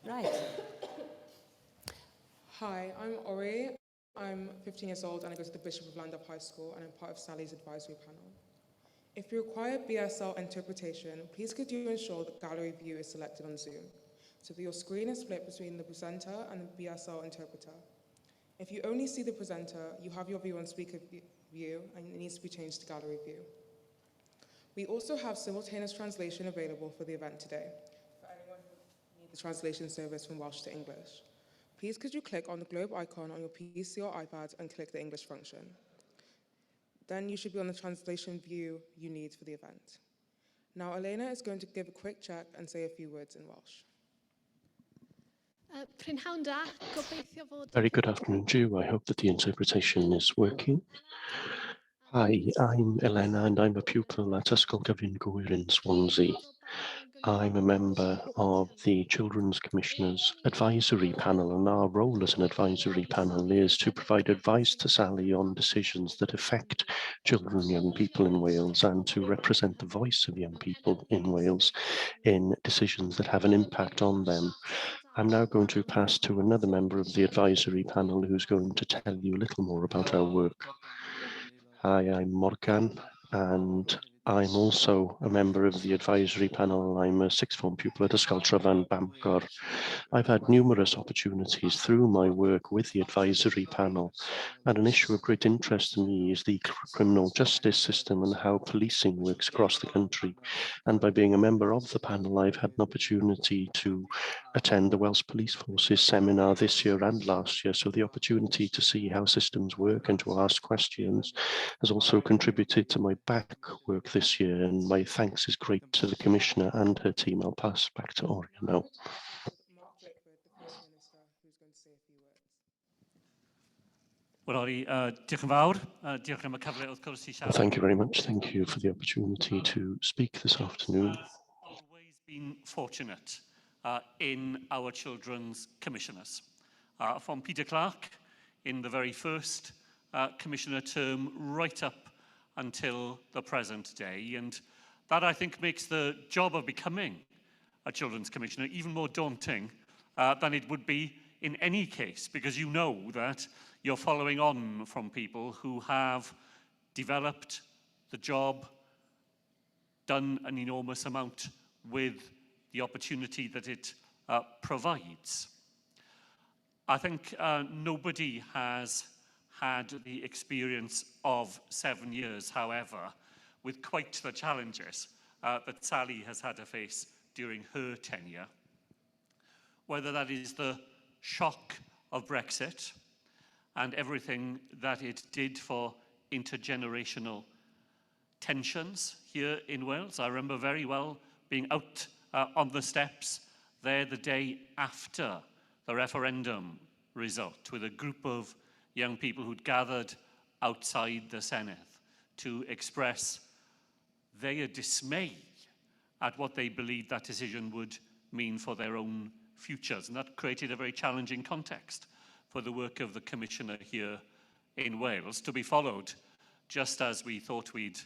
Right. Hi, I'm Ori. I'm 15 years old and I go to the Bishop of Llandudno High School and I'm part of Sally's advisory panel. If you require Bsl Interpretation, please could you ensure that gallery view is selected on Zoom, so that your screen is split between the presenter and the Bsl interpreter. If you only see the presenter, you have your view on speaker view and it needs to be changed to gallery view. We also have simultaneous translation available for the event today, for anyone who needs the translation service from Welsh to English. Please could you click on the globe icon on your PC or iPad and click the English function. Then you should be on the translation view you need for the event. Now Elena is going to give a quick check and say a few words in Welsh. Very good afternoon to you. I hope that the interpretation is working. Hi, I'm Elena and I'm a pupil at Ysgol Gyfun Gwyr in Swansea. I'm a member of the Children's Commissioners Advisory Panel, and our role as an advisory panel is to provide advice to Sally on decisions that affect children and young people in Wales and to represent the voice of young people in Wales in decisions that have an impact on them. I'm now going to pass to another member of the advisory panel who's going to tell you a little more about our work. Hi, I'm Morgan, and I'm also a member of the advisory panel. I'm a sixth form pupil at Ysgol Tryfan Bangor. I've had numerous opportunities through my work with the advisory panel, and an issue of great interest to me is the criminal justice system and how policing works across the country. And by being a member of the panel, I've had an opportunity to attend the Welsh Police Forces seminar this year and last year, so the opportunity to see how systems work and to ask questions has also contributed to my back work this year, and my thanks is great to the Commissioner and her team. I'll pass back to Oria now. Wel, Ori, diolch yn fawr. Diolch am y cyfle wrth gwrs I siarad. Thank you very much. Thank you for the opportunity to speak this afternoon. Always been fortunate in our children's commissioners. From Peter Clark in the very first commissioner term right up until the present day. And that, I think, makes the job of becoming a children's commissioner even more daunting than it would be in any case, because you know that you're following on from people who have developed the job, done an enormous amount with the opportunity that it provides. I think nobody has had the experience of 7 years, however, with quite the challenges that Sally has had to face during her tenure. Whether that is the shock of Brexit and everything that it did for intergenerational tensions here in Wales. I remember very well being out on the steps there the day after the referendum result with a group of young people who'd gathered outside the Senedd to express their dismay at what they believed that decision would mean for their own futures. And that created a very challenging context for the work of the Commissioner here in Wales, to be followed, just as we thought we'd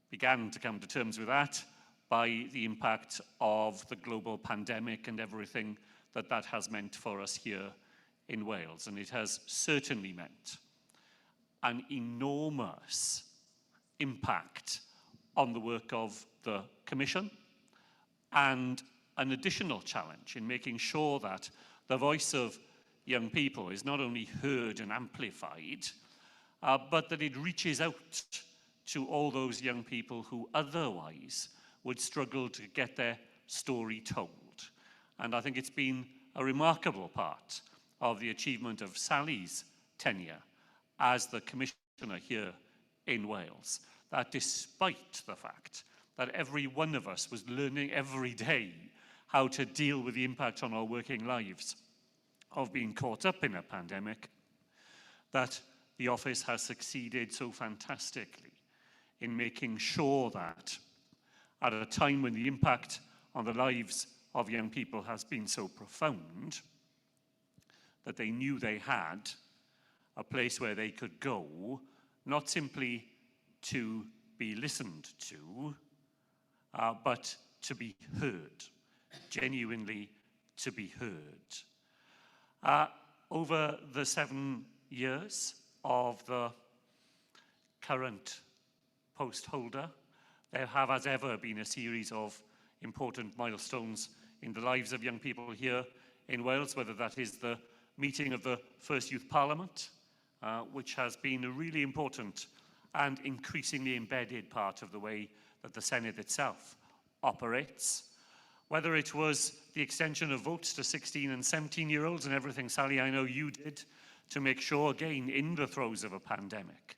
began to come to terms with that, by the impact of the global pandemic and everything that that has meant for us here in Wales. And it has certainly meant an enormous impact on the work of the Commission, and an additional challenge in making sure that the voice of young people is not only heard and amplified, but that it reaches out to all those young people who otherwise would struggle to get their story told. And I think it's been a remarkable part of the achievement of Sally's tenure as the Commissioner here in Wales, that despite the fact that every one of us was learning every day how to deal with the impact on our working lives of being caught up in a pandemic, that the office has succeeded so fantastically in making sure that at a time when the impact on the lives of young people has been so profound, that they knew they had a place where they could go, not simply to be listened to, but to be heard, genuinely to be heard. Over the 7 years of the current post holder, there have, as ever, been a series of important milestones in the lives of young people here in Wales, whether that is the meeting of the first Youth Parliament, which has been a really important and increasingly embedded part of the way that the Senedd itself operates, whether it was the extension of votes to 16 and 17-year-olds and everything, Sally, I know you did to make sure, again, in the throes of a pandemic,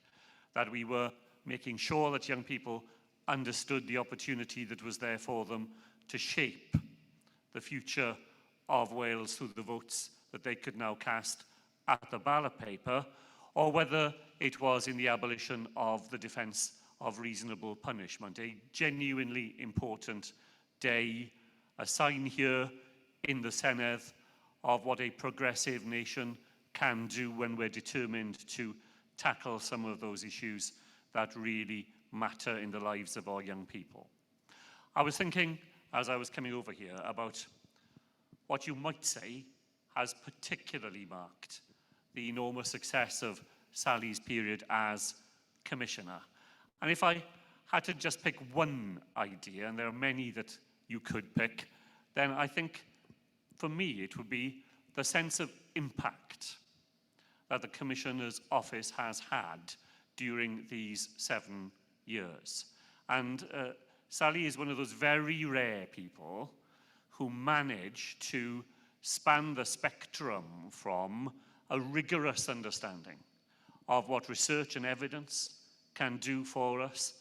that we were making sure that young people understood the opportunity that was there for them to shape the future of Wales through the votes that they could now cast at the ballot paper, or whether it was in the abolition of the defence of reasonable punishment, a genuinely important day, a sign here in the Senedd of what a progressive nation can do when we're determined to tackle some of those issues that really matter in the lives of our young people. I was thinking, as I was coming over here, about what you might say has particularly marked the enormous success of Sally's period as Commissioner. And if I had to just pick one idea, and there are many that you could pick, then I think for me it would be the sense of impact that the Commissioner's office has had during these 7 years. And Sally is one of those very rare people who manage to span the spectrum from a rigorous understanding of what research and evidence can do for us,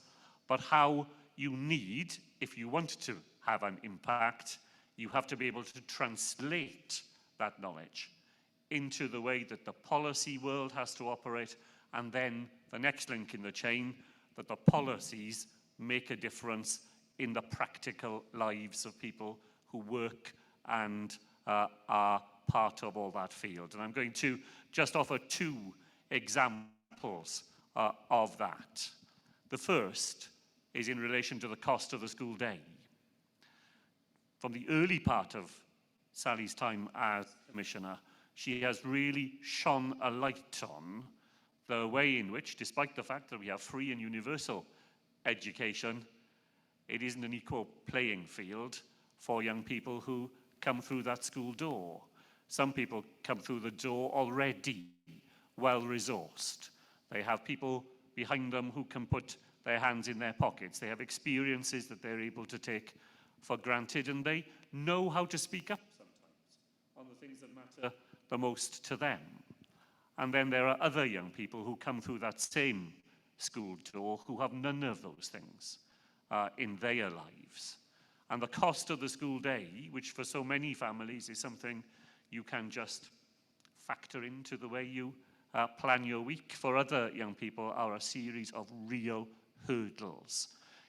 but how you need, if you want to have an impact, you have to be able to translate that knowledge into the way that the policy world has to operate, and then the next link in the chain, that the policies make a difference in the practical lives of people who work and are part of all that field. And I'm going to just offer 2 examples of that. The first is in relation to the cost of the school day. From the early part of Sally's time as Commissioner, she has really shone a light on the way in which, despite the fact that we have free and universal education, it isn't an equal playing field for young people who come through that school door. Some people come through the door already well-resourced. They have people behind them who can put their hands in their pockets. They have experiences that they're able to take for granted, and they know how to speak up sometimes on the things that matter the most to them. And then there are other young people who come through that same school door who have none of those things in their lives. And the cost of the school day, which for so many families is something you can just factor into the way you plan your week, for other young people are a series of real hurdles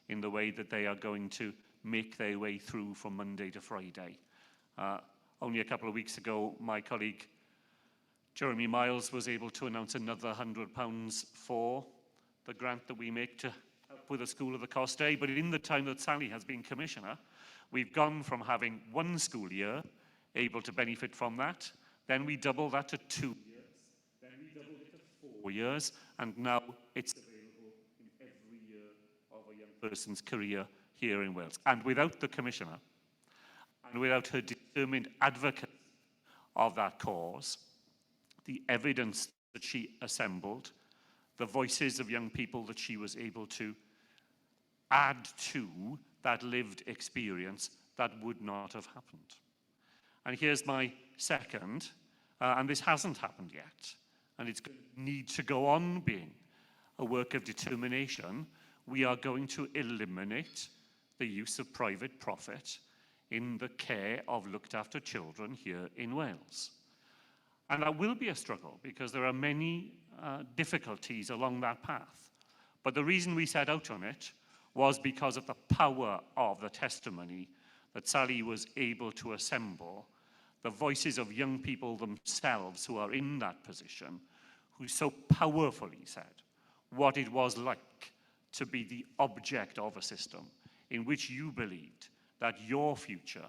in the way that they are going to make their way through from Monday to Friday. Only a couple of weeks ago, my colleague Jeremy Miles was able to announce another £100 for the grant that we make to help with the School of the Cost Day. But in the time that Sally has been Commissioner, we've gone from having 1 school year able to benefit from that, then we double that to 2 years, then we double it to 4 years, and now it's available in every year of a young person's career here in Wales. And without the Commissioner, and without her determined advocacy of that cause, the evidence that she assembled, the voices of young people that she was able to add to that lived experience, that would not have happened. And here's my second, and this hasn't happened yet, and it's going to need to go on being a work of determination. We are going to eliminate the use of private profit in the care of looked after children here in Wales. And that will be a struggle because there are many difficulties along that path. But the reason we set out on it was because of the power of the testimony that Sally was able to assemble, the voices of young people themselves who are in that position, who so powerfully said what it was like to be the object of a system in which you believed that your future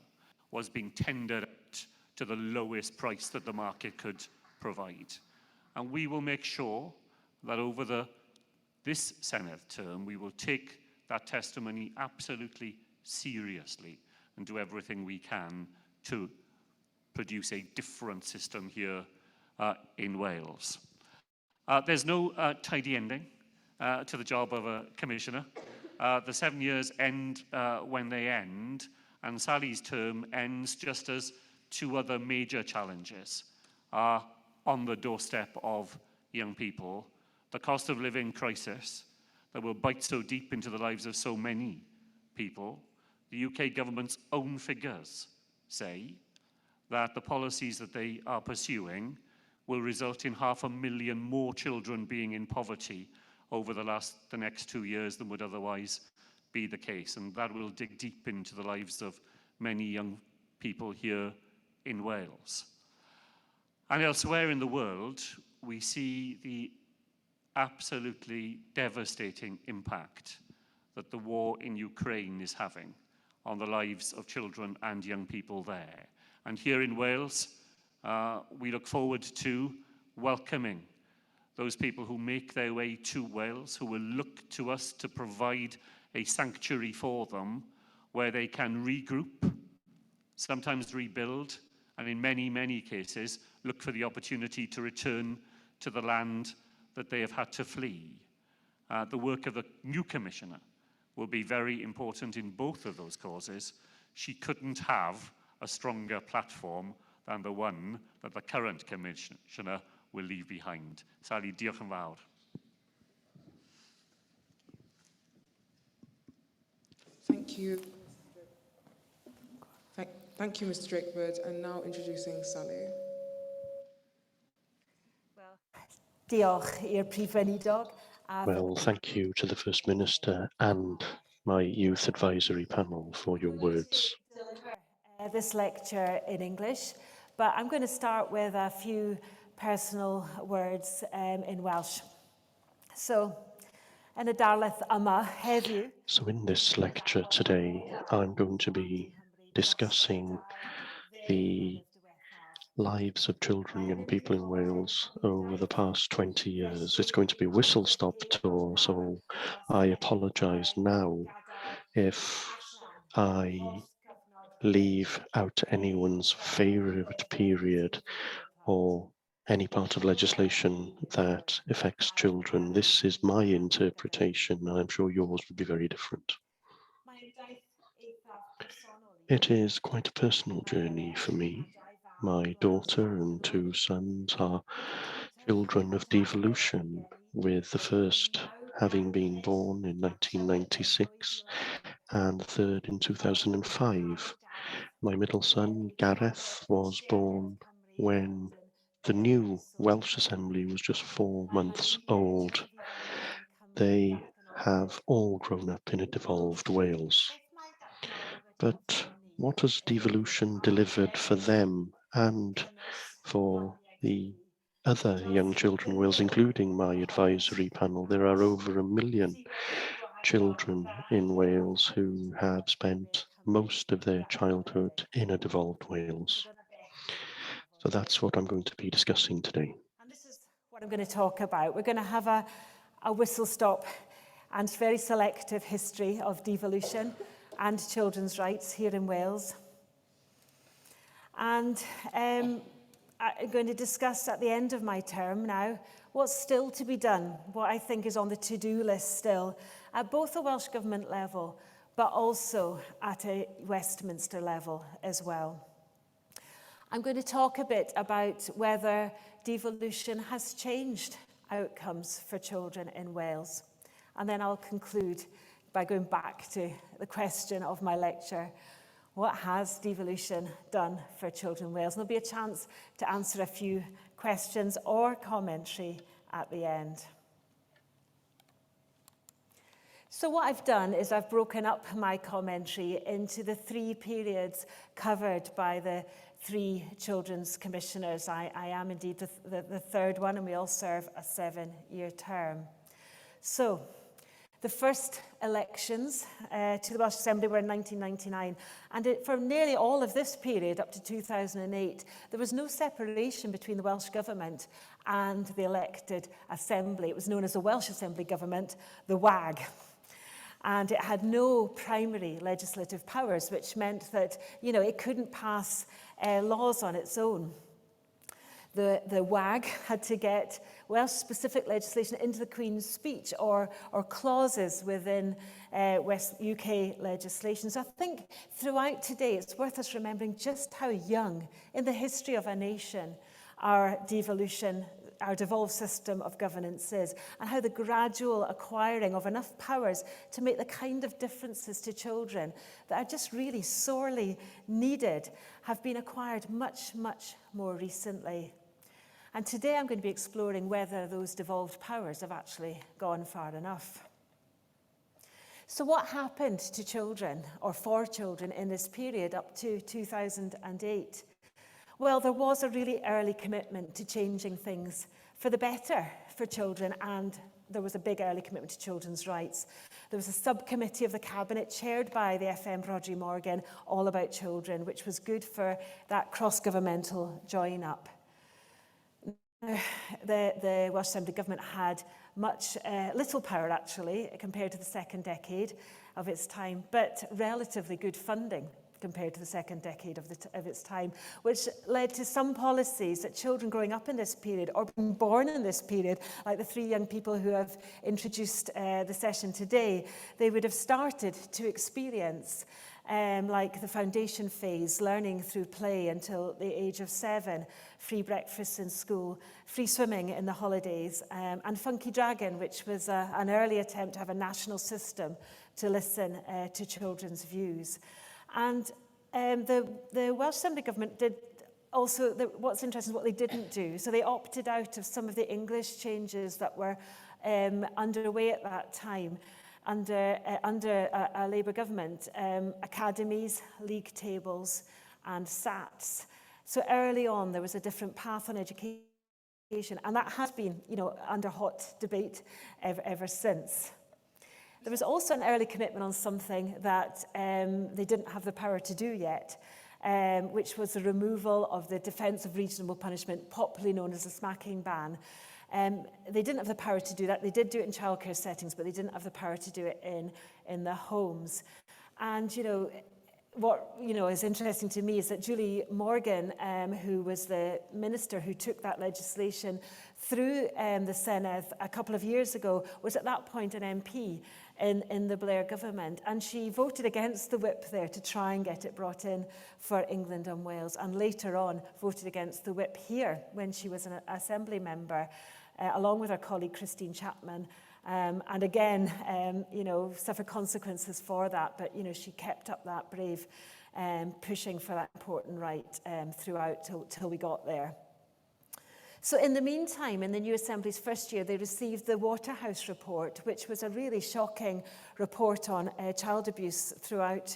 was being tendered out to the lowest price that the market could provide. And we will make sure that over this Senedd term, we will take that testimony absolutely seriously and do everything we can to produce a different system here in Wales. There's no tidy ending to the job of a commissioner. The 7 years end when they end, and Sally's term ends just as 2 other major challenges are on the doorstep of young people. The cost of living crisis that will bite so deep into the lives of so many people. The UK government's own figures say that the policies that they are pursuing will result in 500,000 more children being in poverty over the next 2 years than would otherwise be the case. And that will dig deep into the lives of many young people here in Wales. And elsewhere in the world, we see the absolutely devastating impact that the war in Ukraine is having on the lives of children and young people there. And here in Wales, we look forward to welcoming those people who make their way to Wales, who will look to us to provide a sanctuary for them where they can regroup, sometimes rebuild, and in many, many cases, look for the opportunity to return to the land that they have had to flee. The work of the new commissioner will be very important in both of those causes. She couldn't have a stronger platform than the one that the current commissioner will leave behind. Sally, diolch yn fawr. Thank you. Thank you, Mr. Drakeford. And now introducing Sally. Diolch i'r Prif Weinidog. Well, thank you to the First Minister and my Youth Advisory Panel for your words. This lecture in English, but I'm going to start with a few personal words in Welsh. So, yn y darlith yma heddiw. So in this lecture today, I'm going to be discussing the lives of children and people in Wales over the past 20 years. It's going to be a whistle-stop tour, so I apologise now if I leave out anyone's favourite period or any part of legislation that affects children. This is my interpretation, and I'm sure yours would be very different. It is quite a personal journey for me. My daughter and 2 sons are children of devolution, with the first having been born in 1996 and the third in 2005. My middle son, Gareth, was born when the new Welsh Assembly was just 4 months old. They have all grown up in a devolved Wales. But what has devolution delivered for them and for the other young children in Wales, including my advisory panel? There are over 1 million children in Wales who have spent most of their childhood in a devolved Wales. So that's what I'm going to be discussing today. And this is what I'm going to talk about. We're going to have a whistle-stop and very selective history of devolution and children's rights here in Wales. And I'm going to discuss at the end of my term now what's still to be done, what I think is on the to-do list still, at both the Welsh Government level, but also at a Westminster level as well. I'm going to talk a bit about whether devolution has changed outcomes for children in Wales. And then I'll conclude by going back to the question of my lecture, what has devolution done for children in Wales? And there'll be a chance to answer a few questions or commentary at the end. So what I've done is I've broken up my commentary into the 3 periods covered by the 3 children's commissioners. I am indeed the 3rd one, and we all serve a 7-year term. So The first elections to the Welsh Assembly were in 1999, and for nearly all of this period, up to 2008, there was no separation between the Welsh Government and the elected Assembly. It was known as the Welsh Assembly Government, the WAG. And it had no primary legislative powers, which meant that, you know, it couldn't pass laws on its own. The WAG had to get Welsh-specific legislation into the Queen's speech or clauses within UK legislation. So I think throughout today, it's worth us remembering just how young in the history of a nation our devolution, our devolved system of governance is, and how the gradual acquiring of enough powers to make the kind of differences to children that are just really sorely needed have been acquired much, much more recently. And today I'm going to be exploring whether those devolved powers have actually gone far enough. So what happened to children, or for children, in this period up to 2008? Well, there was a really early commitment to changing things for the better for children, and there was a big early commitment to children's rights. There was a subcommittee of the Cabinet chaired by the FM Rhodri Morgan, all about children, which was good for that cross-governmental join-up. The Welsh Assembly Government had little power, actually, compared to the second decade of its time, but relatively good funding compared to the second decade of its time, which led to some policies that children growing up in this period or being born in this period, like the 3 young people who have introduced the session today, they would have started to experience, like the foundation phase, learning through play until the age of 7, free breakfasts in school, free swimming in the holidays, and Funky Dragon, which was an early attempt to have a national system to listen to children's views. And the Welsh Assembly Government did also, what's interesting is what they didn't do. So they opted out of some of the English changes that were underway at that time under a Labour government, academies, league tables and SATs. So early on there was a different path on education, and that has been, you know, under hot debate ever since. There was also an early commitment on something that they didn't have the power to do yet, which was the removal of the defence of reasonable punishment, popularly known as the smacking ban. They didn't have the power to do that. They did do it in childcare settings, but they didn't have the power to do it in the homes. And, you know, what is interesting to me is that Julie Morgan, who was the minister who took that legislation through the Senedd a couple of years ago, was at that point an MP in the Blair government, and she voted against the whip there to try and get it brought in for England and Wales, and later on voted against the whip here when she was an Assembly member, along with her colleague Christine Chapman. And again, suffered consequences for that, but, she kept up that brave pushing for that important right throughout till we got there. So in the meantime, in the new Assembly's first year, they received the Waterhouse report, which was a really shocking report on child abuse throughout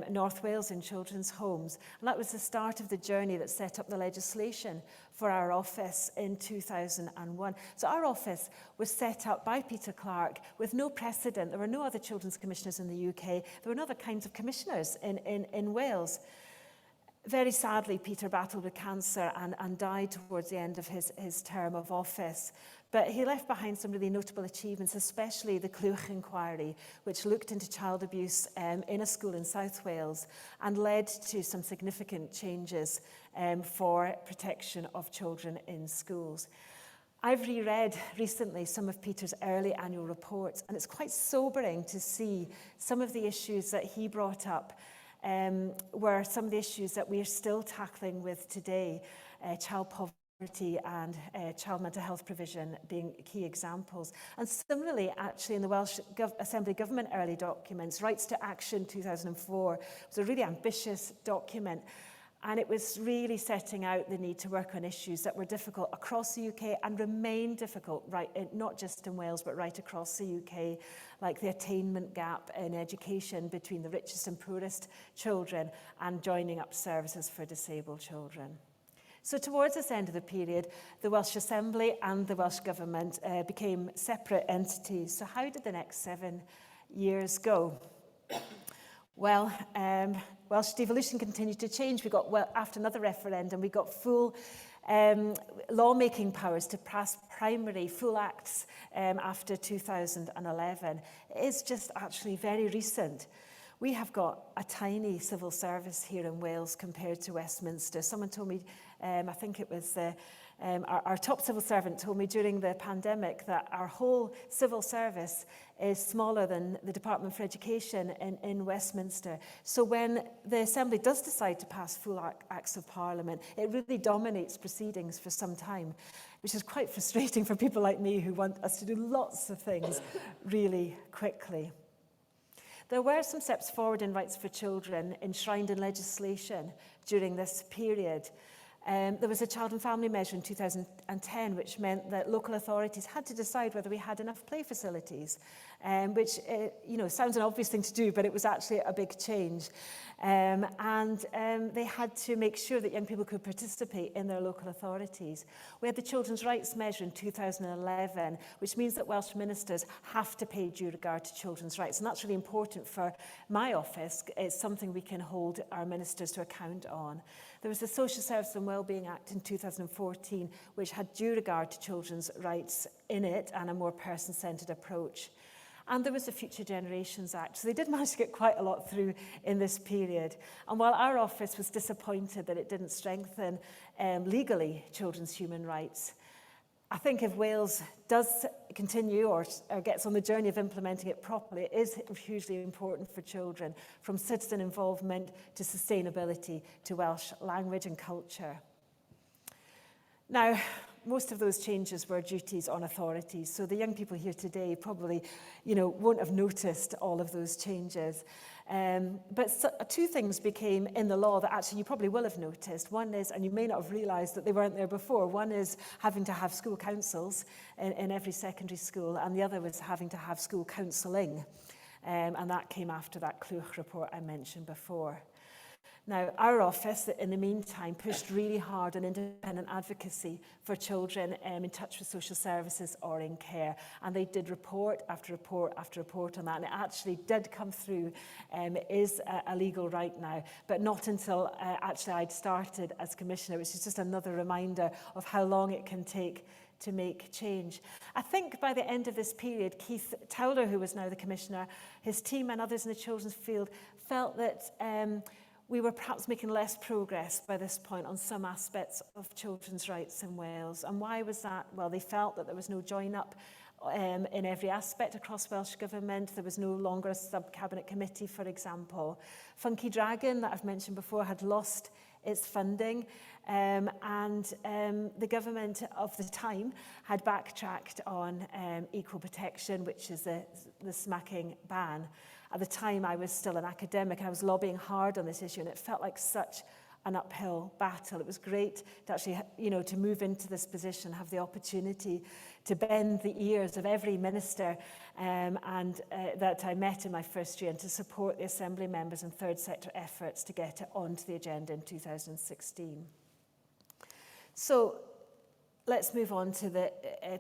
North Wales in children's homes. And that was the start of the journey that set up the legislation for our office in 2001. So our office was set up by Peter Clarke with no precedent. There were no other children's commissioners in the UK. There were no other kinds of commissioners in Wales. Very sadly, Peter battled with cancer and died towards the end of his term of office. But he left behind some really notable achievements, especially the Clwch inquiry, which looked into child abuse in a school in South Wales and led to some significant changes for protection of children in schools. I've reread recently some of Peter's early annual reports, and it's quite sobering to see some of the issues that he brought up were some of the issues that we are still tackling with today, child poverty and child mental health provision being key examples. And similarly, actually, in the Welsh Assembly Government early documents, Rights to Action 2004 was a really ambitious document, and it was really setting out the need to work on issues that were difficult across the UK and remain difficult, right, not just in Wales, but right across the UK, like the attainment gap in education between the richest and poorest children and joining up services for disabled children. So towards this end of the period, the Welsh Assembly and the Welsh Government became separate entities. So how did the next 7 years go? Well, Welsh devolution continued to change. We got, well, after another referendum, we got full lawmaking powers to pass primary full acts after 2011. It is just actually very recent. We have got a tiny civil service here in Wales compared to Westminster. Someone told me, I think it was our top civil servant told me during the pandemic that our whole civil service is smaller than the Department for Education in Westminster. So when the Assembly does decide to pass full acts of Parliament, it really dominates proceedings for some time, which is quite frustrating for people like me who want us to do lots of things really quickly. There were some steps forward in rights for children enshrined in legislation during this period. There was a child and family measure in 2010 which meant that local authorities had to decide whether we had enough play facilities, which sounds an obvious thing to do, but it was actually a big change. They had to make sure that young people could participate in their local authorities. We had the Children's Rights Measure in 2011, which means that Welsh ministers have to pay due regard to children's rights, and that's really important for my office. It's something we can hold our ministers to account on. There was the Social Service and Wellbeing Act in 2014, which had due regard to children's rights in it and a more person-centred approach. And there was the Future Generations Act. So they did manage to get quite a lot through in this period. And while our office was disappointed that it didn't strengthen legally children's human rights, I think if Wales does continue or gets on the journey of implementing it properly, it is hugely important for children, from citizen involvement to sustainability to Welsh language and culture. Now, most of those changes were duties on authorities. So the young people here today probably, won't have noticed all of those changes. But two things became in the law that actually you probably will have noticed. One is, and you may not have realised that they weren't there before, one is having to have school councils in every secondary school, and the other was having to have school counselling. And that came after that Clwch report I mentioned before. Now, our office, in the meantime, pushed really hard on independent advocacy for children in touch with social services or in care. And they did report after report after report on that. And it actually did come through. It is a legal right now, but not until actually I'd started as Commissioner, which is just another reminder of how long it can take to make change. I think by the end of this period, Keith Towler, who was now the Commissioner, his team and others in the children's field felt that we were perhaps making less progress by this point on some aspects of children's rights in Wales. And why was that? Well, they felt that there was no join-up in every aspect across Welsh Government. There was no longer a sub-cabinet committee, for example. Funky Dragon, that I've mentioned before, had lost its funding, and the government of the time had backtracked on equal protection, which is the smacking ban. At the time, I was still an academic. I was lobbying hard on this issue, and it felt like such an uphill battle. It was great to actually, to move into this position, have the opportunity to bend the ears of every minister that I met in my first year, and to support the Assembly members and third sector efforts to get it onto the agenda in 2016. So let's move on to the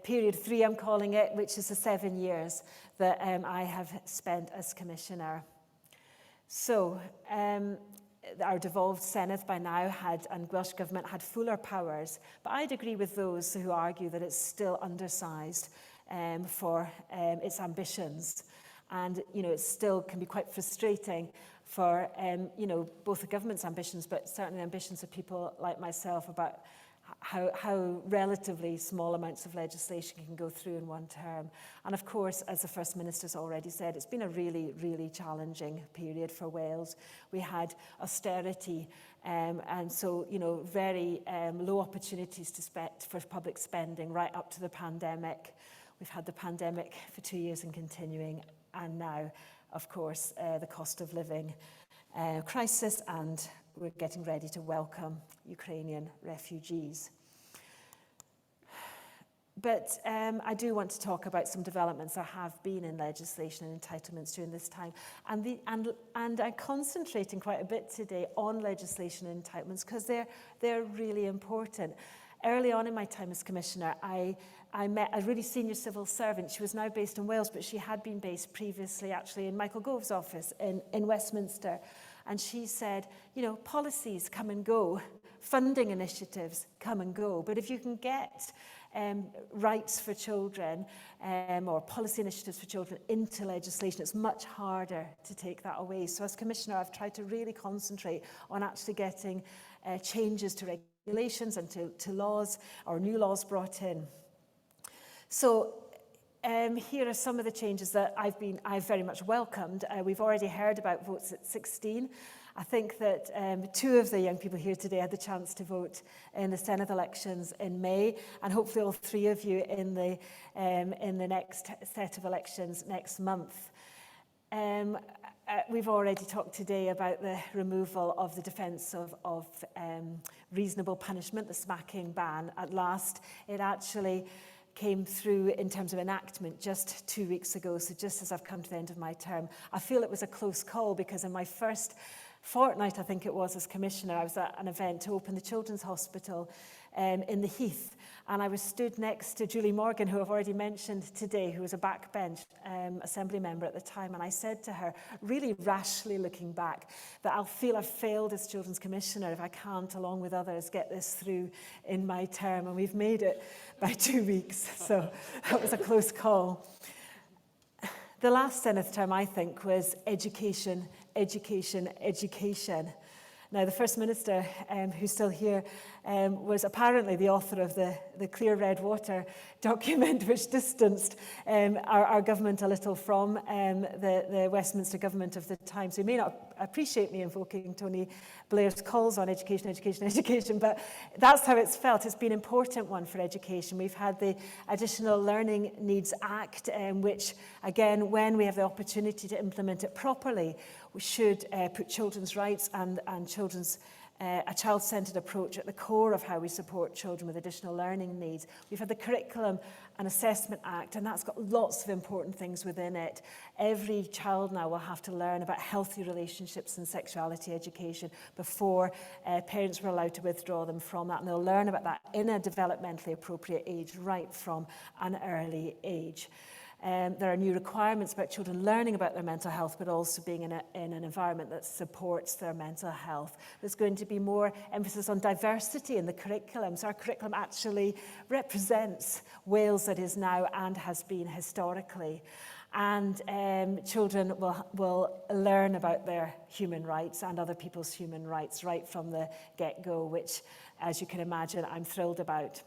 period 3, I'm calling it, which is the 7 years that I have spent as Commissioner. So our devolved Senedd by now and Welsh Government had fuller powers, but I'd agree with those who argue that it's still undersized for its ambitions. And, it still can be quite frustrating for, both the government's ambitions, but certainly ambitions of people like myself about how relatively small amounts of legislation can go through in one term. And of course, as the First Minister's already said, it's been a really, really challenging period for Wales. We had austerity, and so, very low opportunities for public spending right up to the pandemic. We've had the pandemic for 2 years and continuing, and now, of course, the cost of living crisis, and we're getting ready to welcome Ukrainian refugees. But I do want to talk about some developments there have been in legislation and entitlements during this time. And I'm concentrating quite a bit today on legislation and entitlements because they're really important. Early on in my time as Commissioner, I met a really senior civil servant. She was now based in Wales, but she had been based previously actually in Michael Gove's office in Westminster. And she said, you know, policies come and go, funding initiatives come and go, but if you can get rights for children or policy initiatives for children into legislation, it's much harder to take that away. So as Commissioner, I've tried to really concentrate on actually getting changes to regulations and to laws or new laws brought in. So here are some of the changes that I've very much welcomed. We've already heard about votes at 16. I think that 2 of the young people here today had the chance to vote in the Senedd elections in May, and hopefully all 3 of you in the next set of elections next month. We've already talked today about the removal of the defence of reasonable punishment, the smacking ban. At last, it actually came through in terms of enactment just 2 weeks ago, so just as I've come to the end of my term. I feel it was a close call because in my first fortnight, I think it was, as Commissioner, I was at an event to open the Children's Hospital in the Heath, and I was stood next to Julie Morgan, who I've already mentioned today, who was a backbench Assembly member at the time, and I said to her, really rashly looking back, that I'll feel I've failed as Children's Commissioner if I can't, along with others, get this through in my term, and we've made it by 2 weeks, so that was a close call. The last Senedd term, I think, was education, education, education. Now, the First Minister, who's still here, was apparently the author of the Clear Red Water document, which distanced our government a little from the Westminster government of the time. So you may not appreciate me invoking Tony Blair's calls on education, education, education, but that's how it's felt. It's been an important one for education. We've had the Additional Learning Needs Act, which, again, when we have the opportunity to implement it properly, we should put children's rights and children's a child-centred approach at the core of how we support children with additional learning needs. We've had the Curriculum and Assessment Act, and that's got lots of important things within it. Every child now will have to learn about healthy relationships and sexuality education before parents were allowed to withdraw them from that, and they'll learn about that in a developmentally appropriate age right from an early age. There are new requirements about children learning about their mental health, but also being in an environment that supports their mental health. There's going to be more emphasis on diversity in the curriculum. So our curriculum actually represents Wales that is now and has been historically. And children will learn about their human rights and other people's human rights right from the get-go, which, as you can imagine, I'm thrilled about.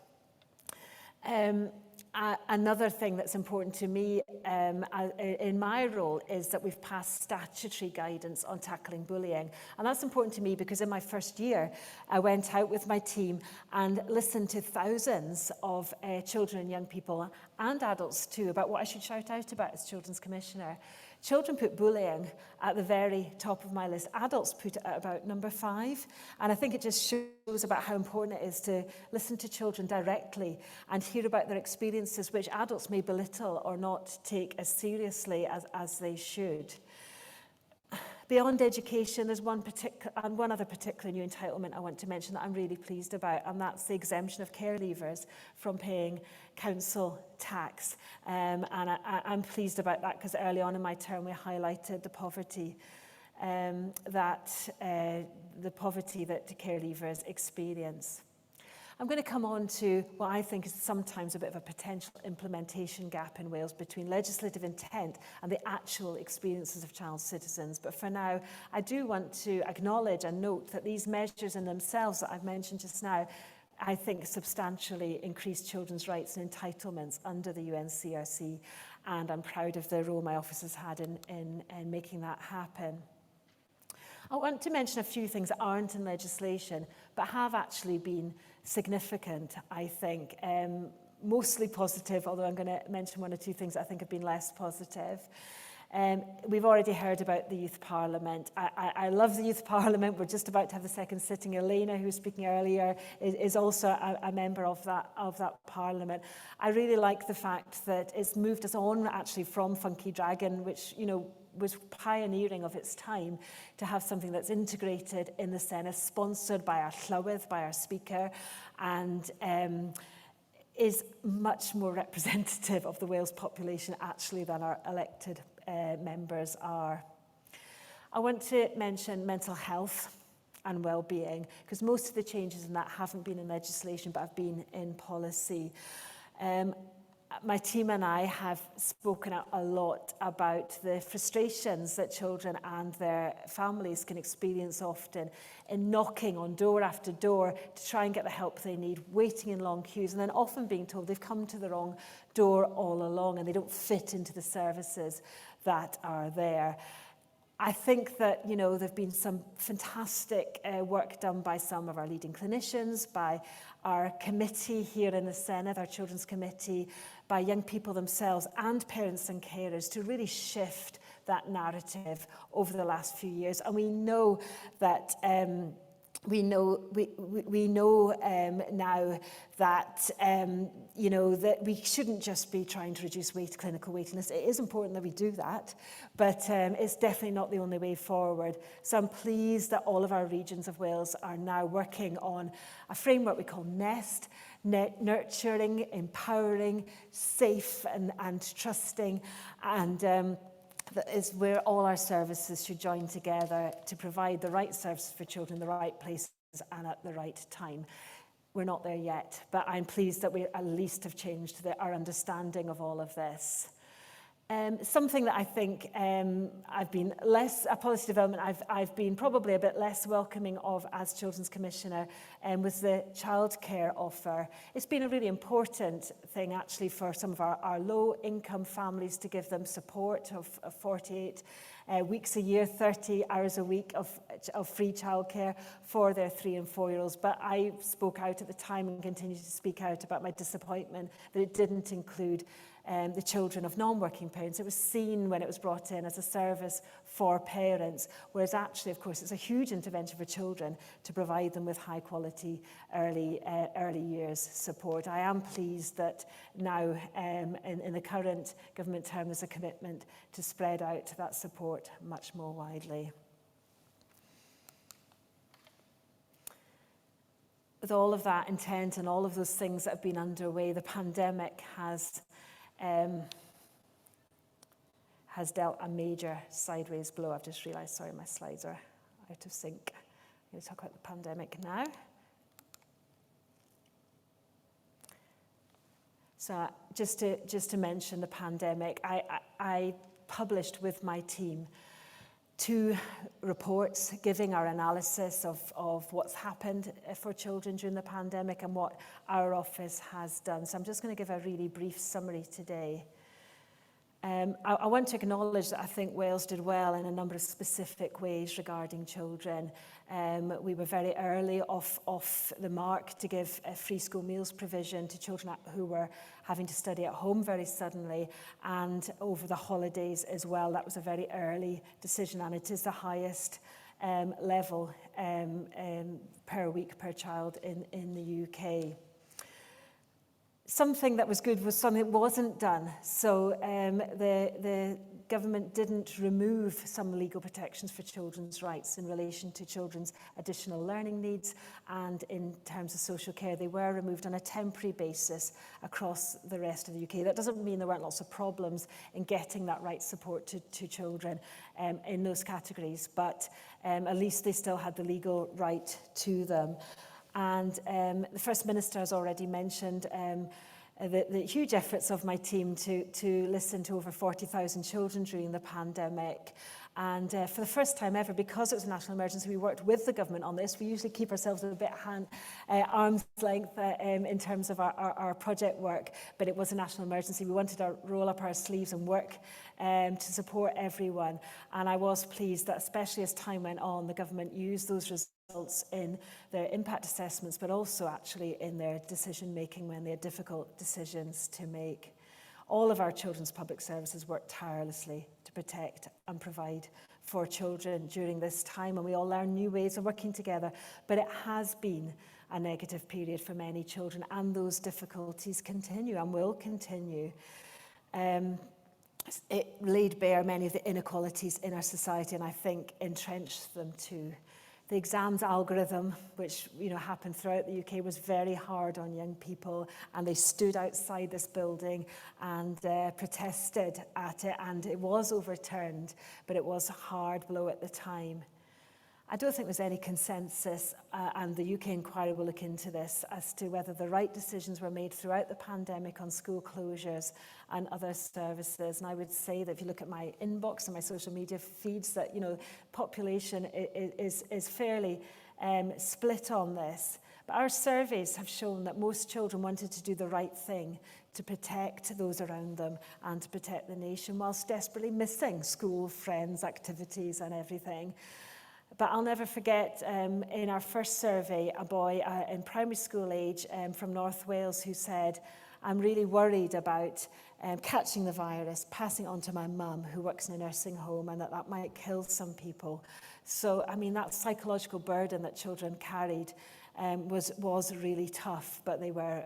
Another thing that's important to me in my role is that we've passed statutory guidance on tackling bullying. And that's important to me because in my first year, I went out with my team and listened to thousands of children and young people and adults too about what I should shout out about as Children's Commissioner. Children put bullying at the very top of my list. Adults put it at about number 5. And I think it just shows about how important it is to listen to children directly and hear about their experiences, which adults may belittle or not take as seriously as they should. Beyond education, there's one other particular new entitlement I want to mention that I'm really pleased about, and that's the exemption of care leavers from paying council tax. And I'm pleased about that because early on in my term we highlighted the poverty that care leavers experience. I'm going to come on to what I think is sometimes a bit of a potential implementation gap in Wales between legislative intent and the actual experiences of child citizens. But for now, I do want to acknowledge and note that these measures in themselves that I've mentioned just now, I think substantially increase children's rights and entitlements under the UNCRC, and I'm proud of the role my office has had in making that happen. I want to mention a few things that aren't in legislation, but have actually been significant, I think. Mostly positive, although I'm going to mention 1 or 2 things that I think have been less positive. We've already heard about the Youth Parliament. I love the Youth Parliament. We're just about to have the second sitting. Elena, who was speaking earlier, is also a member of that Parliament. I really like the fact that it's moved us on actually from Funky Dragon, which, you know, was pioneering of its time, to have something that's integrated in the Senedd, sponsored by our Llywydd, by our speaker, and is much more representative of the Wales population actually than our elected members are. I want to mention mental health and well-being, because most of the changes in that haven't been in legislation but have been in policy. My team and I have spoken a lot about the frustrations that children and their families can experience often in knocking on door after door to try and get the help they need, waiting in long queues, and then often being told they've come to the wrong door all along and they don't fit into the services that are there. I think that, you know, there've been some fantastic work done by some of our leading clinicians, by our committee here in the Senedd, our Children's Committee, by young people themselves and parents and carers to really shift that narrative over the last few years. And we know that we know now that you know, that we shouldn't just be trying to reduce clinical waiting lists. It is important that we do that, but it's definitely not the only way forward. So I'm pleased that all of our regions of Wales are now working on a framework we call NEST, nurturing, empowering, safe and trusting, and that is where all our services should join together to provide the right services for children in the right places and at the right time. We're not there yet, but I'm pleased that we at least have changed our understanding of all of this. Something that I think I've been less, a policy development I've been probably a bit less welcoming of as Children's Commissioner was the childcare offer. It's been a really important thing actually for some of our low income families to give them support of 48 weeks a year, 30 hours a week of free childcare for their 3 and 4 year olds. But I spoke out at the time and continue to speak out about my disappointment that it didn't include the children of non-working parents. It was seen when it was brought in as a service for parents, whereas actually, of course, it's a huge intervention for children to provide them with high quality early years support. I am pleased that now in the current government term there's a commitment to spread out that support much more widely. With all of that intent and all of those things that have been underway, the pandemic has dealt a major sideways blow. I've just realised, sorry, my slides are out of sync. I'm going to talk about the pandemic now. So just to mention the pandemic, I published with my team 2 reports giving our analysis of what's happened for children during the pandemic and what our office has done. So I'm just going to give a really brief summary today. I want to acknowledge that I think Wales did well in a number of specific ways regarding children. We were very early off the mark to give a free school meals provision to children who were having to study at home very suddenly, and over the holidays as well. That was a very early decision, and it is the highest level per week per child in the UK. Something that was good was something that wasn't done. So the government didn't remove some legal protections for children's rights in relation to children's additional learning needs, and in terms of social care, they were removed on a temporary basis across the rest of the UK. That doesn't mean there weren't lots of problems in getting that right support to children in those categories, but at least they still had the legal right to them. And the First Minister has already mentioned the huge efforts of my team to listen to over 40,000 children during the pandemic. And for the first time ever, because it was a national emergency, we worked with the government on this. We usually keep ourselves a bit arm's length in terms of our project work, but it was a national emergency. We wanted to roll up our sleeves and work to support everyone. And I was pleased that, especially as time went on, the government used those results in their impact assessments, but also actually in their decision making when they had difficult decisions to make. All of our children's public services worked tirelessly to protect and provide for children during this time, and we all learn new ways of working together. But it has been a negative period for many children, and those difficulties continue and will continue. It laid bare many of the inequalities in our society, and I think entrenched them too. The exams algorithm, which happened throughout the UK, was very hard on young people, and they stood outside this building and protested at it, and it was overturned, but it was a hard blow at the time. I don't think there's any consensus, and the UK inquiry will look into this, as to whether the right decisions were made throughout the pandemic on school closures and other services. And I would say that if you look at my inbox and my social media feeds, that population is fairly split on this. But our surveys have shown that most children wanted to do the right thing to protect those around them and to protect the nation, whilst desperately missing school, friends, activities and everything. But I'll never forget, in our first survey, a boy in primary school age from North Wales who said, "I'm really worried about catching the virus, passing it on to my mum who works in a nursing home, and that might kill some people." So, I mean, that psychological burden that children carried was really tough, but they were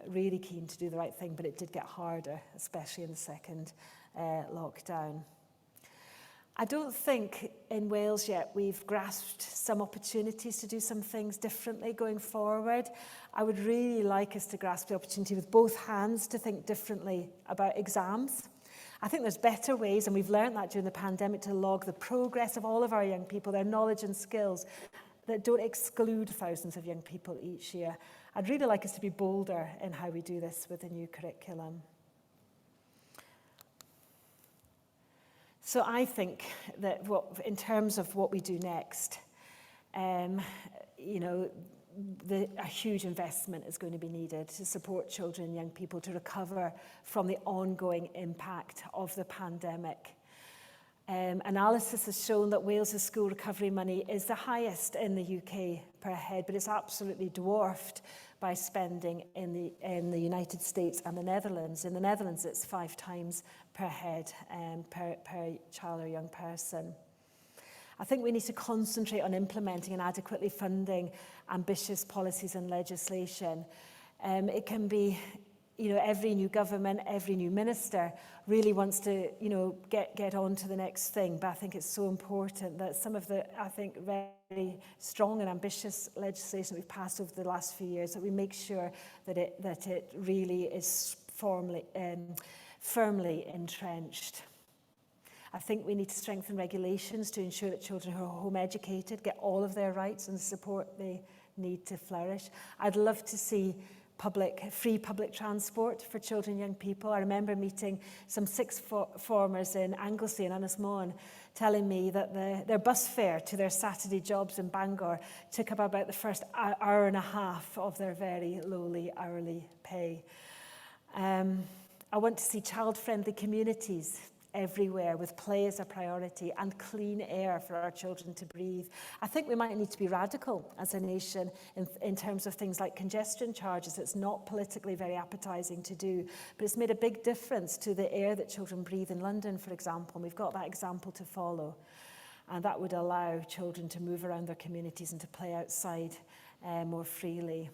really keen to do the right thing, but it did get harder, especially in the second lockdown. I don't think in Wales yet we've grasped some opportunities to do some things differently going forward. I would really like us to grasp the opportunity with both hands to think differently about exams. I think there's better ways, and we've learned that during the pandemic, to log the progress of all of our young people, their knowledge and skills, that don't exclude thousands of young people each year. I'd really like us to be bolder in how we do this with the new curriculum. So I think that in terms of what we do next, a huge investment is going to be needed to support children and young people to recover from the ongoing impact of the pandemic. Analysis has shown that Wales's school recovery money is the highest in the UK per head, but it's absolutely dwarfed by spending in the United States and the Netherlands. In the Netherlands, it's 5 times per head per child or young person. I think we need to concentrate on implementing and adequately funding ambitious policies and legislation. It can be, every new government, every new minister really wants to, get on to the next thing. But I think it's so important that some of the, very strong and ambitious legislation we've passed over the last few years, that we make sure that it really is firmly entrenched. I think we need to strengthen regulations to ensure that children who are home educated get all of their rights and the support they need to flourish. I'd love to see free public transport for children and young people. I remember meeting some sixth formers in Anglesey and Ynys Môn telling me that their bus fare to their Saturday jobs in Bangor took up about the first hour and a half of their very lowly hourly pay. I want to see child-friendly communities everywhere, with play as a priority and clean air for our children to breathe. I think we might need to be radical as a nation in terms of things like congestion charges. It's not politically very appetizing to do, but it's made a big difference to the air that children breathe in London, for example. And we've got that example to follow. And that would allow children to move around their communities and to play outside more freely.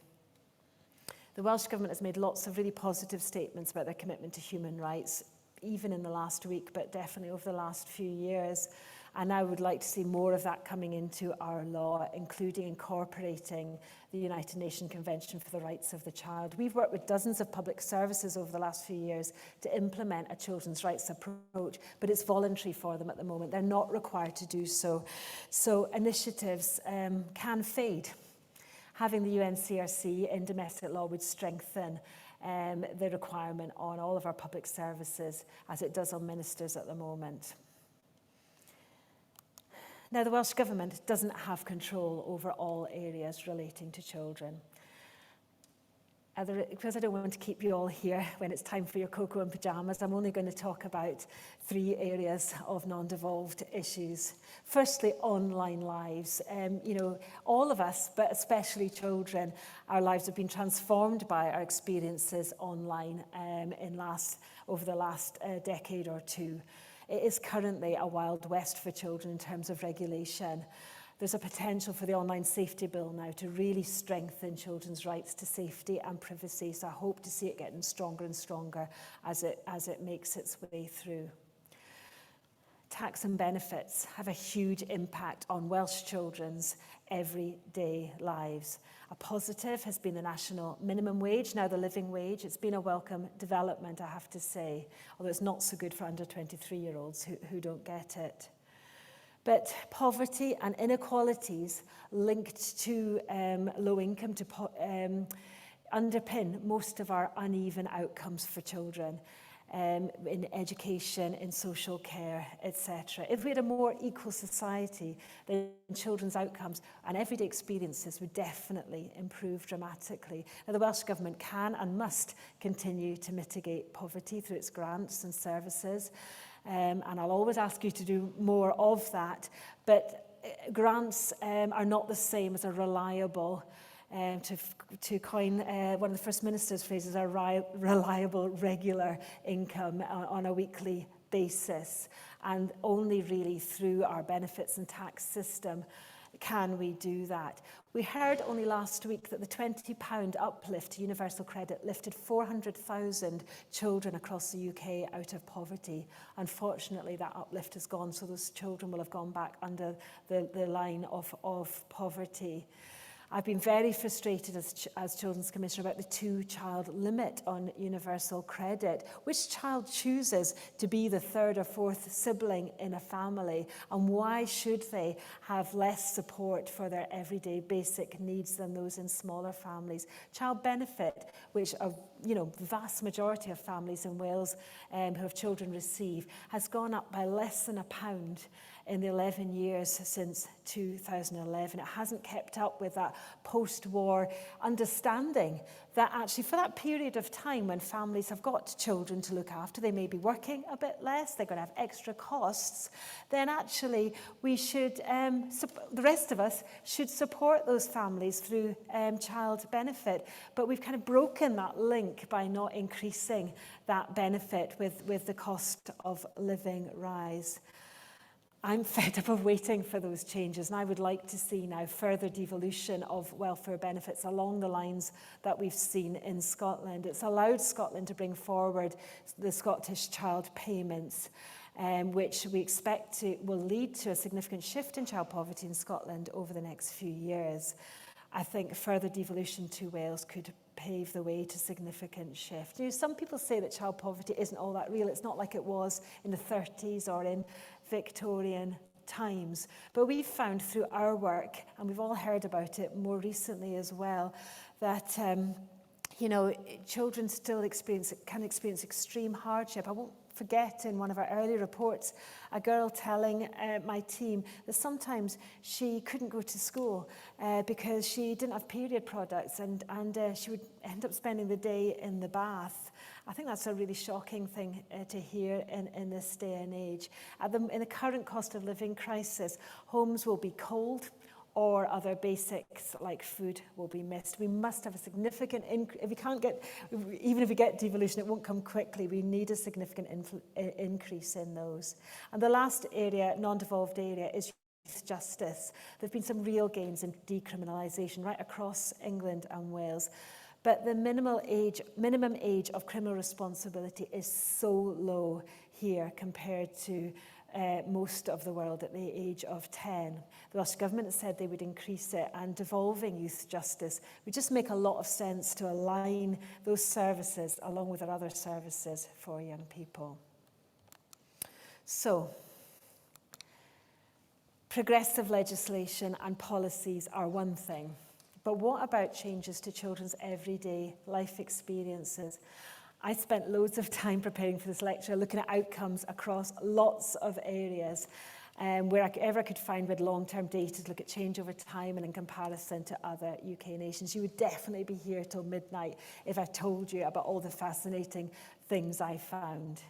The Welsh Government has made lots of really positive statements about their commitment to human rights, even in the last week, but definitely over the last few years. And I would like to see more of that coming into our law, including incorporating the United Nations Convention for the Rights of the Child. We've worked with dozens of public services over the last few years to implement a children's rights approach, but it's voluntary for them at the moment. They're not required to do so. So initiatives can fade. Having the UNCRC in domestic law would strengthen the requirement on all of our public services, as it does on ministers at the moment. Now, the Welsh Government doesn't have control over all areas relating to children. Because I don't want to keep you all here when it's time for your cocoa and pyjamas, I'm only going to talk about 3 areas of non-devolved issues. Firstly, online lives. All of us, but especially children, our lives have been transformed by our experiences online over the last decade or two. It is currently a Wild West for children in terms of regulation. There's a potential for the online safety bill now to really strengthen children's rights to safety and privacy. So I hope to see it getting stronger and stronger as it makes its way through. Tax and benefits have a huge impact on Welsh children's everyday lives. A positive has been the national minimum wage, now the living wage. It's been a welcome development, I have to say, although it's not so good for under 23-year-olds who don't get it. But poverty and inequalities linked to low income underpin most of our uneven outcomes for children in education, in social care, etc. If we had a more equal society, then children's outcomes and everyday experiences would definitely improve dramatically. Now, the Welsh Government can and must continue to mitigate poverty through its grants and services. And I'll always ask you to do more of that, but grants are not the same as a reliable, to coin one of the First Minister's phrases, a reliable, regular income on a weekly basis. And only really through our benefits and tax system can we do that. We heard only last week that the £20 uplift to universal credit lifted 400,000 children across the UK out of poverty. Unfortunately, that uplift has gone, so those children will have gone back under the line of poverty. I've been very frustrated as Children's Commissioner about the 2-child limit on universal credit. Which child chooses to be the third or fourth sibling in a family? And why should they have less support for their everyday basic needs than those in smaller families? Child benefit, which the vast majority of families in Wales who have children receive, has gone up by less than £1 in the 11 years since 2011. It hasn't kept up with that post-war understanding that actually for that period of time when families have got children to look after, they may be working a bit less, they're going to have extra costs, then actually we should, the rest of us should support those families through child benefit. But we've kind of broken that link by not increasing that benefit with the cost of living rise. I'm fed up of waiting for those changes, and I would like to see now further devolution of welfare benefits along the lines that we've seen in Scotland. It's allowed Scotland to bring forward the Scottish child payments, which we expect will lead to a significant shift in child poverty in Scotland over the next few years. I think further devolution to Wales could pave the way to significant shift. Some people say that child poverty isn't all that real. It's not like it was in the 30s or in Victorian times. But we've found through our work, and we've all heard about it more recently as well, that children still can experience extreme hardship. I won't forget in one of our early reports, a girl telling my team that sometimes she couldn't go to school because she didn't have period products, and she would end up spending the day in the bath. I think that's a really shocking thing to hear in this day and age. In the current cost of living crisis, homes will be cold, or other basics like food will be missed. We must have a significant even if we get devolution, it won't come quickly. We need a significant increase in those. And the last area, non-devolved area, is youth justice. There have been some real gains in decriminalisation right across England and Wales. But the minimum age of criminal responsibility is so low here compared to most of the world at the age of 10. The Welsh Government has said they would increase it, and devolving youth justice would just make a lot of sense to align those services along with our other services for young people. So, progressive legislation and policies are one thing, but what about changes to children's everyday life experiences? I spent loads of time preparing for this lecture, looking at outcomes across lots of areas, wherever I could find with long-term data to look at change over time and in comparison to other UK nations. You would definitely be here till midnight if I told you about all the fascinating things I found.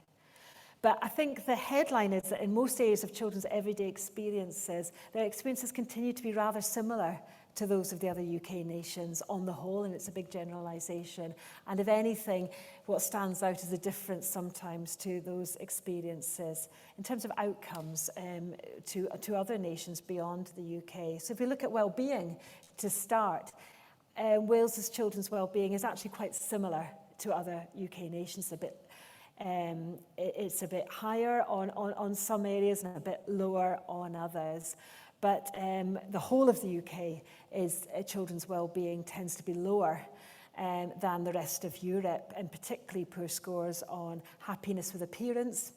But I think the headline is that in most areas of children's everyday experiences, their experiences continue to be rather similar to those of the other UK nations on the whole, and it's a big generalisation. And if anything, what stands out is the difference sometimes to those experiences in terms of outcomes to other nations beyond the UK. So if we look at well-being to start, Wales's children's well-being is actually quite similar to other UK nations. It's a bit higher on some areas and a bit lower on others. But the whole of the UK is children's well-being tends to be lower than the rest of Europe, and particularly poor scores on happiness with appearance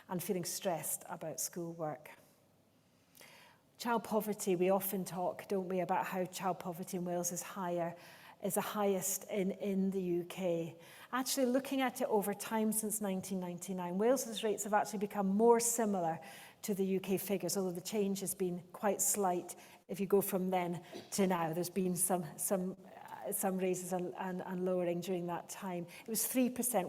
and feeling stressed about schoolwork. Child poverty, we often talk, don't we, about how child poverty in Wales is the highest in the UK. Actually, looking at it over time since 1999, Wales's rates have actually become more similar to the UK figures, although the change has been quite slight if you go from then to now. There's been some raises and lowering during that time. It was 3%.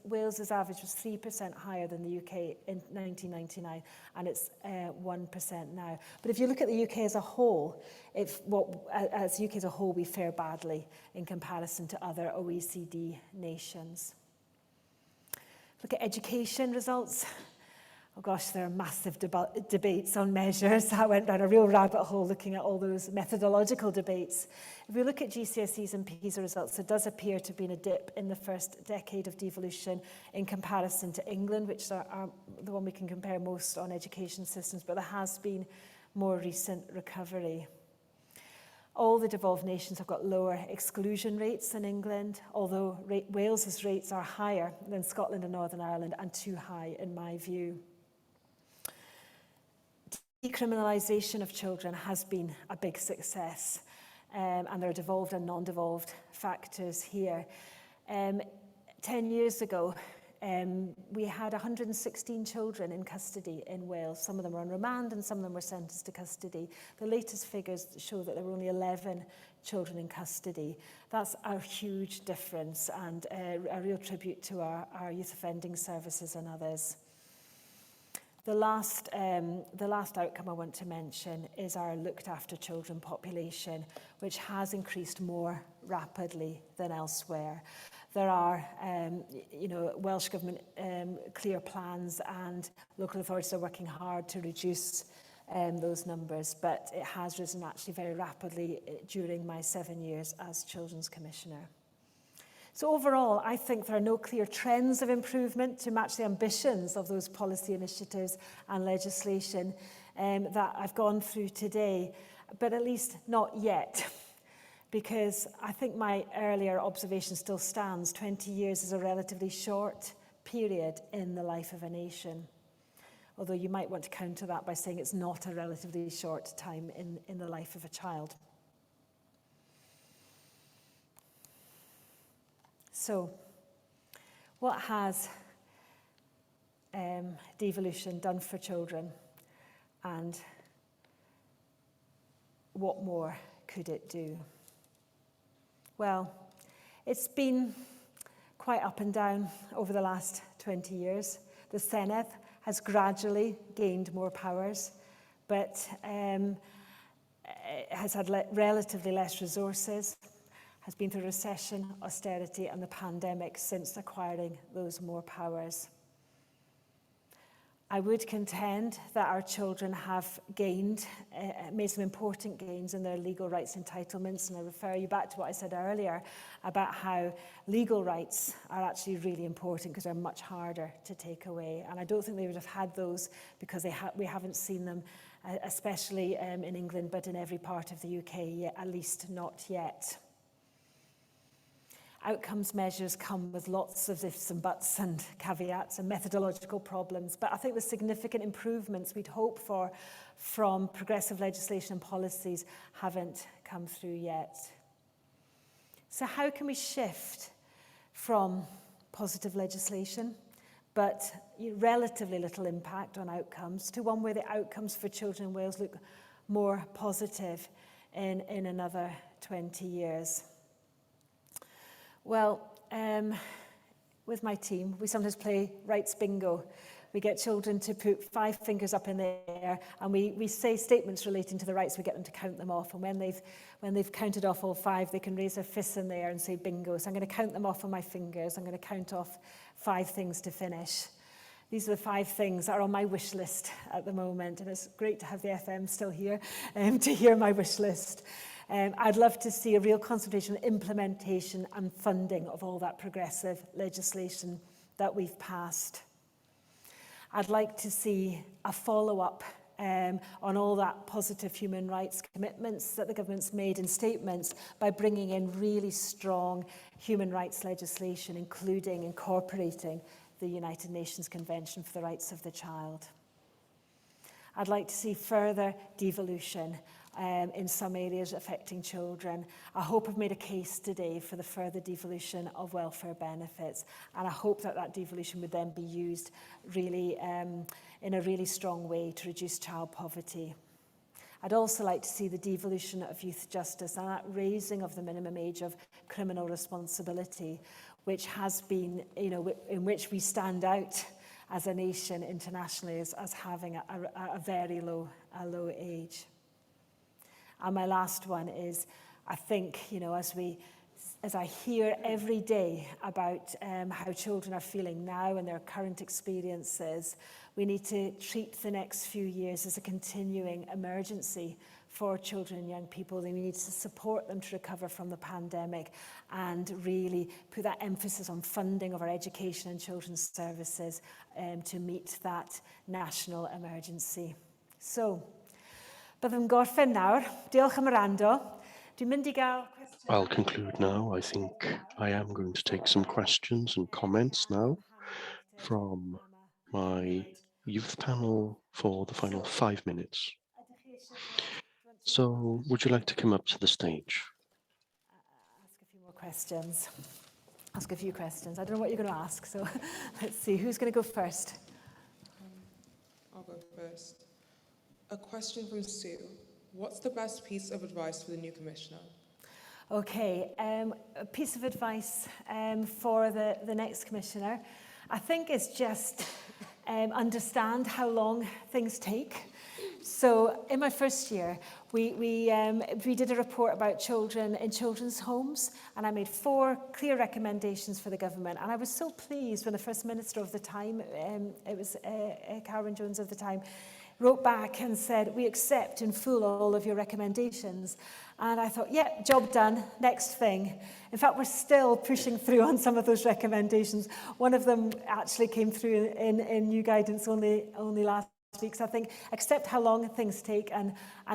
Wales's average was 3% higher than the UK in 1999, and it's 1% now. But if you look at the UK as a whole, as UK as a whole, we fare badly in comparison to other OECD nations. Look at education results. Oh gosh, there are massive debates on measures. I went down a real rabbit hole looking at all those methodological debates. If we look at GCSEs and PISA results, there does appear to have been a dip in the first decade of devolution in comparison to England, which are the one we can compare most on education systems, but there has been more recent recovery. All the devolved nations have got lower exclusion rates than England, although Wales's rates are higher than Scotland and Northern Ireland, and too high in my view. Decriminalisation of children has been a big success, and there are devolved and non-devolved factors here. 10 years ago, we had 116 children in custody in Wales. Some of them were on remand and some of them were sentenced to custody. The latest figures show that there were only 11 children in custody. That's a huge difference and a real tribute to our youth offending services and others. The last outcome I want to mention is our looked after children population, which has increased more rapidly than elsewhere. There are, Welsh Government clear plans, and local authorities are working hard to reduce those numbers, but it has risen actually very rapidly during my 7 years as Children's Commissioner. So overall, I think there are no clear trends of improvement to match the ambitions of those policy initiatives and legislation that I've gone through today, but at least not yet, because I think my earlier observation still stands. 20 years is a relatively short period in the life of a nation, although you might want to counter that by saying it's not a relatively short time in the life of a child. So, what has devolution done for children, and what more could it do? Well, it's been quite up and down over the last 20 years. The Senedd has gradually gained more powers, but it has had relatively less resources, has been through recession, austerity, and the pandemic since acquiring those more powers. I would contend that our children have made some important gains in their legal rights entitlements, and I refer you back to what I said earlier about how legal rights are actually really important because they're much harder to take away. And I don't think they would have had those because we haven't seen them, especially in England, but in every part of the UK, yet, at least not yet. Outcomes measures come with lots of ifs and buts and caveats and methodological problems, but I think the significant improvements we'd hope for from progressive legislation and policies haven't come through yet. So how can we shift from positive legislation, but relatively little impact on outcomes, to one where the outcomes for children in Wales look more positive in another 20 years? Well, with my team, we sometimes play rights bingo, We get children to put 5 fingers up in the air, and we say statements relating to the rights. We get them to count them off, and when they've counted off all 5, they can raise their fists in the air and say bingo. So I'm going to count them off on my fingers. I'm going to count off 5 things to finish. These are the 5 things that are on my wish list at the moment, and it's great to have the FM still here to hear my wish list. I'd love to see a real concentration on implementation and funding of all that progressive legislation that we've passed. I'd like to see a follow-up on all that positive human rights commitments that the government's made in statements by bringing in really strong human rights legislation, including incorporating the United Nations Convention for the Rights of the Child. I'd like to see further devolution in some areas affecting children. I hope I've made a case today for the further devolution of welfare benefits, and I hope that that devolution would then be used really in a really strong way to reduce child poverty. I'd also like to see the devolution of youth justice and that raising of the minimum age of criminal responsibility, which has been, in which we stand out as a nation internationally as having a very low age. And my last one is, I think, as I hear every day about how children are feeling now and their current experiences, we need to treat the next few years as a continuing emergency for children and young people. We need to support them to recover from the pandemic and really put that emphasis on funding of our education and children's services to meet that national emergency. So, byddwn gorffen nawr. Diolch am y rando. Dwi'n mynd I gael cwestiwn. I'll conclude now. I think I am going to take some questions and comments now from my youth panel for the final 5 minutes. So, would you like to come up to the stage? Ask a few more questions. Ask a few questions. I don't know what you're going to ask, so let's see. Who's going to go first? I'll go first. A question from Sue. What's the best piece of advice for the new commissioner? Okay, a piece of advice for the next commissioner, I think, is just understand how long things take. So in my first year, we did a report about children in children's homes, and I made 4 clear recommendations for the government. And I was so pleased when the First Minister of the time, it was Carwyn Jones of the time, wrote back and said, we accept in full all of your recommendations. And I thought, yeah, job done, next thing. In fact, we're still pushing through on some of those recommendations. One of them actually came through in new guidance only last week. So I think accept how long things take and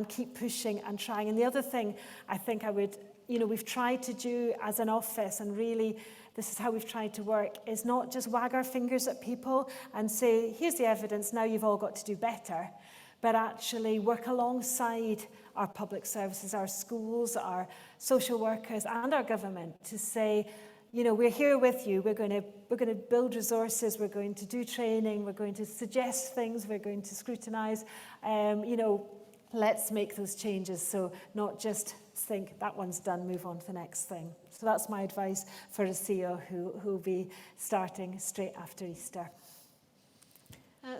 keep pushing and trying. And the other thing I think I would, we've tried to do as an office, and really this is how we've tried to work, is not just wag our fingers at people and say, here's the evidence, now you've all got to do better, but actually work alongside our public services, our schools, our social workers and our government to say, we're here with you, we're going to build resources, we're going to do training, we're going to suggest things, we're going to scrutinise, let's make those changes. So not just think that one's done, move on to the next thing. So that's my advice for a CEO who will be starting straight after Easter.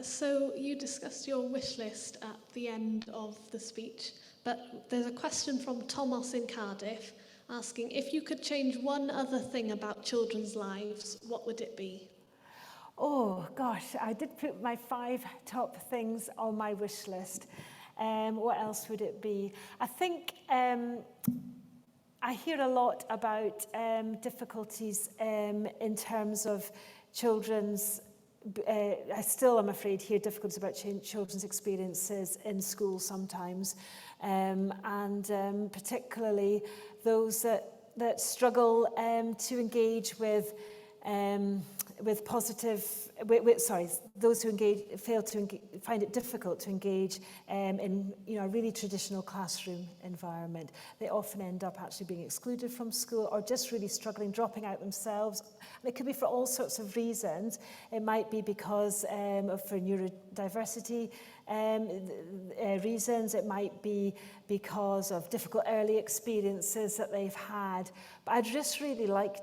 So you discussed your wish list at the end of the speech, but there's a question from Thomas in Cardiff asking, if you could change one other thing about children's lives, what would it be? Oh gosh, I did put my 5 top things on my wish list. What else would it be? I think I hear a lot about difficulties in terms of children's, I still, I'm afraid, hear difficulties about children's experiences in school sometimes, and particularly those that struggle to engage with positive, those who find it difficult to engage in a really traditional classroom environment. They often end up actually being excluded from school or just really struggling, dropping out themselves. And it could be for all sorts of reasons. It might be because for neurodiversity reasons. It might be because of difficult early experiences that they've had. But I'd just really like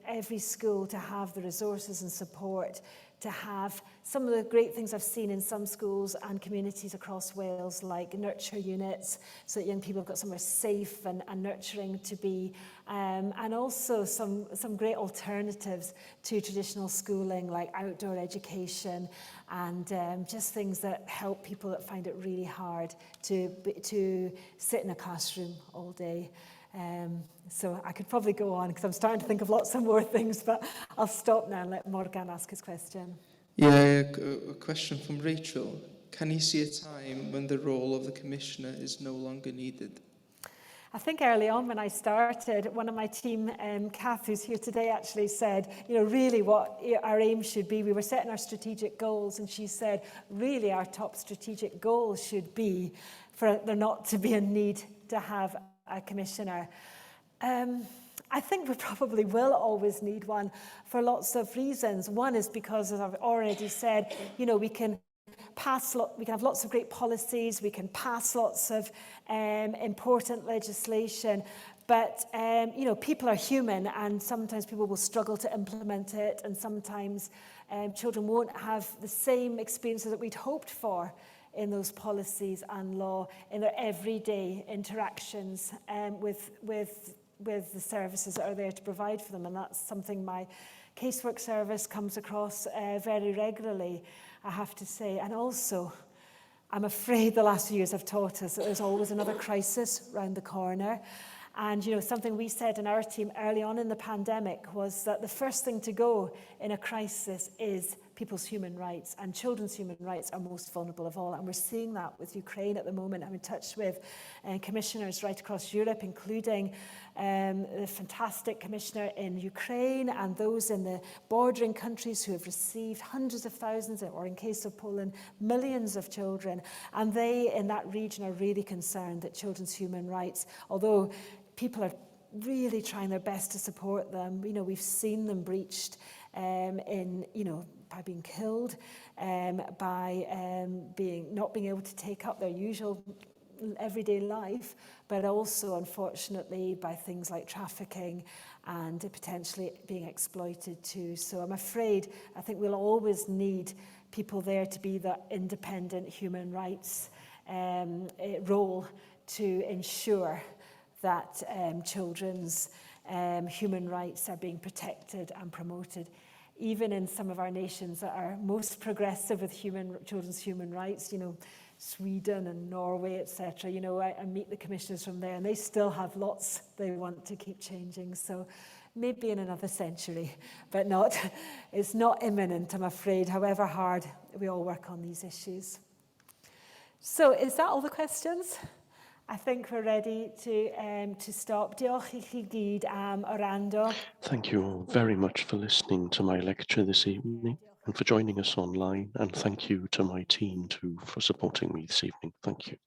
every school to have the resources and support to have some of the great things I've seen in some schools and communities across Wales, like nurture units, so that young people have got somewhere safe and nurturing to be, and also some great alternatives to traditional schooling, like outdoor education, and just things that help people that find it really hard to sit in a classroom all day. So I could probably go on because I'm starting to think of lots of more things, but I'll stop now and let Morgan ask his question. Yeah, a question from Rachel. Can you see a time when the role of the Commissioner is no longer needed? I think early on when I started, one of my team, Kath, who's here today, actually said, you know, really what our aim should be. We were setting our strategic goals, and she said, really our top strategic goal should be for there not to be a need to have a commissioner. I think we probably will always need one for lots of reasons. One is because, as I've already said, you know, we can have lots of great policies, we can pass lots of important legislation, but you know, people are human, and sometimes people will struggle to implement it, and sometimes children won't have the same experiences that we'd hoped for in those policies and law in their everyday interactions with the services that are there to provide for them. And that's something my casework service comes across very regularly, I have to say. And also, I'm afraid the last few years have taught us that there's always another crisis round the corner. And, you know, something we said in our team early on in the pandemic was that the first thing to go in a crisis is people's human rights, and children's human rights are most vulnerable of all. And we're seeing that with Ukraine at the moment. I'm in touch with commissioners right across Europe, including the fantastic commissioner in Ukraine and those in the bordering countries who have received hundreds of thousands, or in case of Poland, millions of children. And they in that region are really concerned that children's human rights, although people are really trying their best to support them, you know, we've seen them breached by being killed, by not being able to take up their usual everyday life, but also, unfortunately, by things like trafficking and potentially being exploited too. So I'm afraid, I think we'll always need people there to be the independent human rights role to ensure that children's human rights are being protected and promoted. Even in some of our nations that are most progressive with children's human rights, you know, Sweden and Norway, etc. You know, I meet the commissioners from there, and they still have lots they want to keep changing. So maybe in another century, but not. It's not imminent, I'm afraid, however hard we all work on these issues. So is that all the questions? I think we're ready to stop. Diolch I chi gyd am wrando. Thank you all very much for listening to my lecture this evening and for joining us online, and thank you to my team too for supporting me this evening. Thank you.